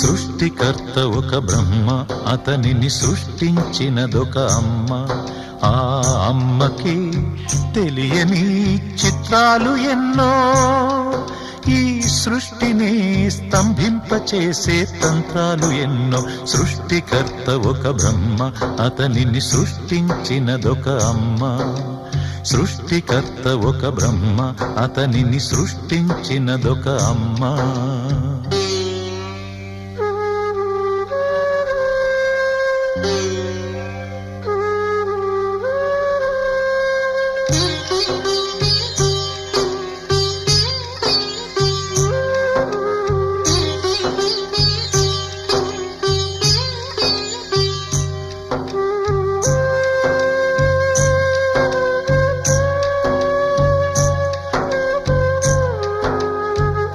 సృష్టికర్త ఒక బ్రహ్మ, అతనిని సృష్టించినదొక అమ్మ. ఆ అమ్మకి తెలియని చిత్రాలు ఎన్నో, ఈ సృష్టిని స్తంభింపచేసే తంత్రాలు ఎన్నో. సృష్టికర్త ఒక బ్రహ్మ, అతనిని సృష్టించినదొక అమ్మ. సృష్టికర్త ఒక బ్రహ్మ, అతనిని సృష్టించినదొక అమ్మ.